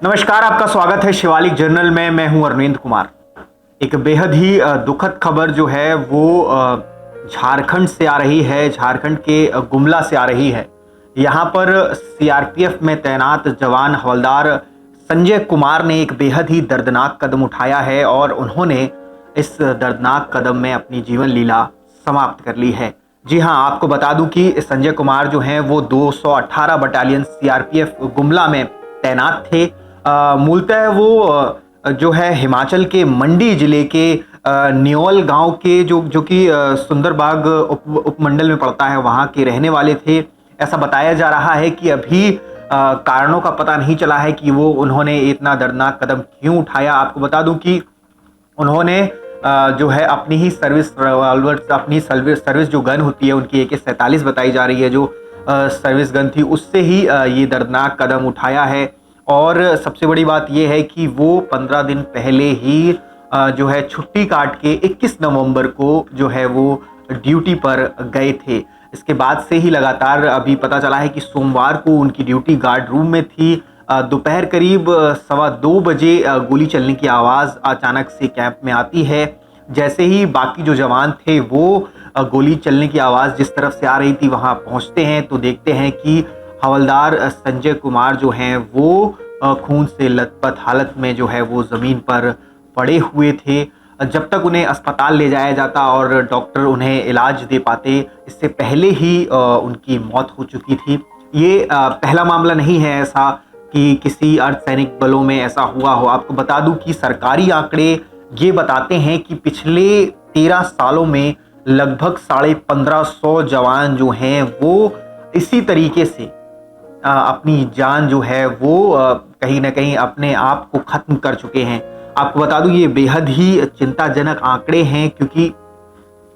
नमस्कार, आपका स्वागत है शिवालिक जर्नल में। मैं हूं अरविंद कुमार। एक बेहद ही दुखद खबर जो है वो झारखंड से आ रही है, झारखंड के गुमला से आ रही है। यहाँ पर सीआरपीएफ में तैनात जवान हवलदार संजय कुमार ने एक बेहद ही दर्दनाक कदम उठाया है और उन्होंने इस दर्दनाक कदम में अपनी जीवन लीला समाप्त कर ली है। जी हाँ, आपको बता दूं कि संजय कुमार जो हैं वो 218 बटालियन सीआरपीएफ गुमला में तैनात थे। मूलतः वो जो है हिमाचल के मंडी जिले के न्योल गांव के जो कि सुंदरबाग उपमंडल में पड़ता है, वहां के रहने वाले थे। ऐसा बताया जा रहा है कि अभी कारणों का पता नहीं चला है कि वो उन्होंने इतना दर्दनाक कदम क्यों उठाया। आपको बता दूं कि उन्होंने जो है अपनी ही सर्विस रिवॉल्वर, अपनी सर्विस जो गन होती है उनकी AK-47 बताई जा रही है, जो सर्विस गन थी, उससे ही ये दर्दनाक कदम उठाया है। और सबसे बड़ी बात यह है कि वो 15 दिन पहले ही जो है छुट्टी काट के 21 नवंबर को जो है वो ड्यूटी पर गए थे। इसके बाद से ही लगातार अभी पता चला है कि सोमवार को उनकी ड्यूटी गार्ड रूम में थी। दोपहर करीब 2:15 बजे गोली चलने की आवाज़ अचानक से कैंप में आती है। जैसे ही बाकी जो जवान थे वो गोली चलने की आवाज़ जिस तरफ से आ रही थी वहाँ पहुँचते हैं तो देखते हैं कि हवलदार संजय कुमार जो हैं वो खून से लथपथ हालत में जो है वो ज़मीन पर पड़े हुए थे। जब तक उन्हें अस्पताल ले जाया जाता और डॉक्टर उन्हें इलाज दे पाते, इससे पहले ही उनकी मौत हो चुकी थी। ये पहला मामला नहीं है ऐसा कि किसी अर्धसैनिक बलों में ऐसा हुआ हो। आपको बता दूं कि सरकारी आंकड़े ये बताते हैं कि पिछले 13 सालों में लगभग 1550 जवान जो हैं वो इसी तरीके से अपनी जान जो है वो कहीं ना कहीं अपने आप को खत्म कर चुके हैं। आपको बता दूं ये बेहद ही चिंताजनक आंकड़े हैं, क्योंकि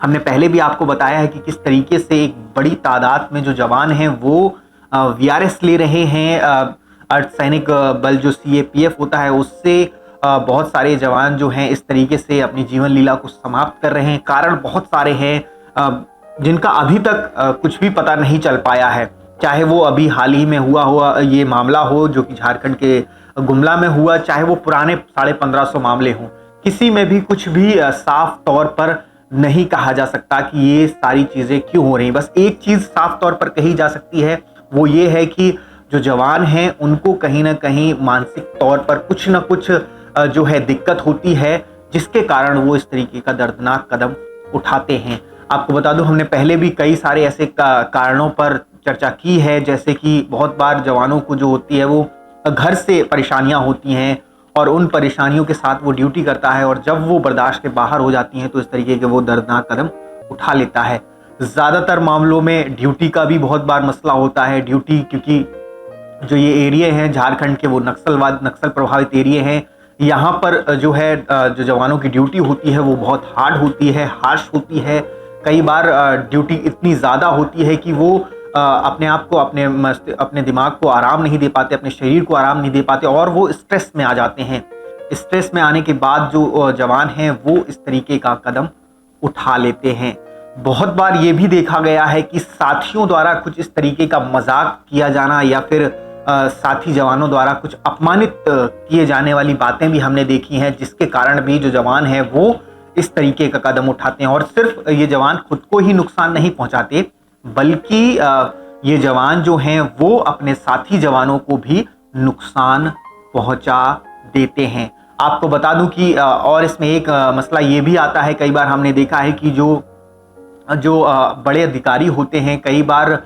हमने पहले भी आपको बताया है कि किस तरीके से एक बड़ी तादाद में जो जवान हैं वो VRS ले रहे हैं। अर्धसैनिक बल जो CAPF होता है उससे बहुत सारे जवान जो हैं इस तरीके से अपनी जीवन लीला को समाप्त कर रहे हैं। कारण बहुत सारे हैं जिनका अभी तक कुछ भी पता नहीं चल पाया है। चाहे वो अभी हाल ही में हुआ ये मामला हो जो कि झारखंड के गुमला में हुआ, चाहे वो पुराने 1550 मामले हों, किसी में भी कुछ भी साफ तौर पर नहीं कहा जा सकता कि ये सारी चीज़ें क्यों हो रही। बस एक चीज़ साफ तौर पर कही जा सकती है, वो ये है कि जो जवान हैं उनको कहीं ना कहीं मानसिक तौर पर कुछ ना कुछ जो है दिक्कत होती है, जिसके कारण वो इस तरीके का दर्दनाक कदम उठाते हैं। आपको बता दूं हमने पहले भी कई सारे ऐसे कारणों पर चर्चा की है, जैसे कि बहुत बार जवानों को जो होती है वो घर से परेशानियां होती हैं और उन परेशानियों के साथ वो ड्यूटी करता है, और जब वो बर्दाश्त के बाहर हो जाती हैं तो इस तरीके के वो दर्दनाक कदम उठा लेता है। ज़्यादातर मामलों में ड्यूटी का भी बहुत बार मसला होता है। ड्यूटी, क्योंकि जो ये एरिया हैं झारखंड के वो नक्सल प्रभावित एरिया हैं, यहाँ पर जो है जो जवानों की ड्यूटी होती है वो बहुत हार्ड होती है, हार्श होती है। कई बार ड्यूटी इतनी ज़्यादा होती है कि वो अपने आप को, अपने दिमाग को आराम नहीं दे पाते, अपने शरीर को आराम नहीं दे पाते और वो स्ट्रेस में आ जाते हैं। स्ट्रेस में आने के बाद जो जवान हैं वो इस तरीके का कदम उठा लेते हैं। बहुत बार ये भी देखा गया है कि साथियों द्वारा कुछ इस तरीके का मजाक किया जाना या फिर साथी जवानों द्वारा कुछ अपमानित किए जाने वाली बातें भी हमने देखी हैं, जिसके कारण भी जो जवान हैं वो इस तरीके का कदम उठाते हैं। और सिर्फ ये जवान खुद को ही नुकसान नहीं पहुंचाते, बल्कि ये जवान जो हैं वो अपने साथी जवानों को भी नुकसान पहुंचा देते हैं। आपको बता दूं कि और इसमें एक मसला ये भी आता है, कई बार हमने देखा है कि जो बड़े अधिकारी होते हैं, कई बार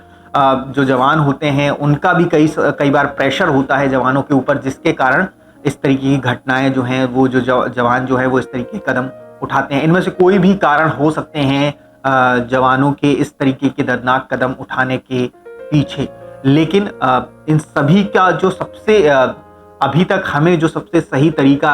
जो जवान होते हैं उनका भी कई बार प्रेशर होता है जवानों के ऊपर, जिसके कारण इस तरीके की घटनाएं जो हैं वो जो जवान जो है वो इस तरीके के कदम उठाते हैं। इनमें से कोई भी कारण हो सकते हैं जवानों के इस तरीके के दर्दनाक कदम उठाने के पीछे, लेकिन इन सभी का जो सबसे अभी तक हमें जो सबसे सही तरीका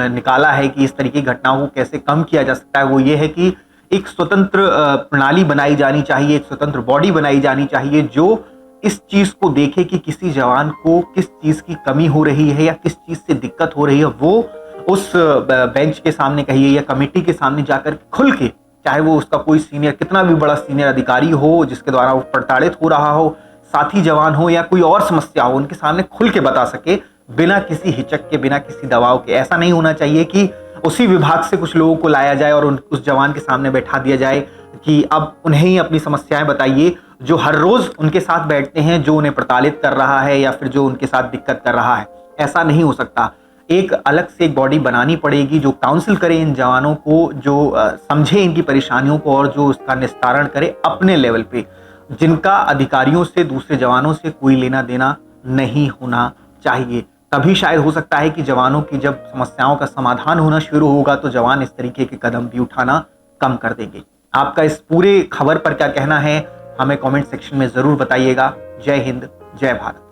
निकाला है कि इस तरीके की घटनाओं को कैसे कम किया जा सकता है, वो ये है कि एक स्वतंत्र प्रणाली बनाई जानी चाहिए, एक स्वतंत्र बॉडी बनाई जानी चाहिए जो इस चीज को देखे कि किसी जवान को किस चीज की कमी हो रही है या किस चीज से दिक्कत हो रही है, वो उस बेंच के सामने कहिए या कमेटी के सामने जाकर खुल के, चाहे वो उसका कोई सीनियर, कितना भी बड़ा सीनियर अधिकारी हो जिसके द्वारा वो प्रताड़ित हो रहा हो, साथी जवान हो या कोई और समस्या हो, उनके सामने खुल के बता सके बिना किसी हिचक के, बिना किसी दबाव के। ऐसा नहीं होना चाहिए कि उसी विभाग से कुछ लोगों को लाया जाए और उस जवान के सामने बैठा दिया जाए कि अब उन्हें ही अपनी समस्याएं बताइए, जो हर रोज उनके साथ बैठते हैं, जो उन्हें प्रताड़ित कर रहा है या फिर जो उनके साथ दिक्कत कर रहा है। ऐसा नहीं हो सकता। एक अलग से एक बॉडी बनानी पड़ेगी जो काउंसिल करे इन जवानों को, जो समझे इनकी परेशानियों को और जो उसका निस्तारण करे अपने लेवल पे, जिनका अधिकारियों से, दूसरे जवानों से कोई लेना देना नहीं होना चाहिए। तभी शायद हो सकता है कि जवानों की जब समस्याओं का समाधान होना शुरू होगा तो जवान इस तरीके के कदम भी उठाना कम कर देंगे। आपका इस पूरे खबर पर क्या कहना है, हमें कमेंट सेक्शन में जरूर बताइएगा। जय हिंद, जय भारत।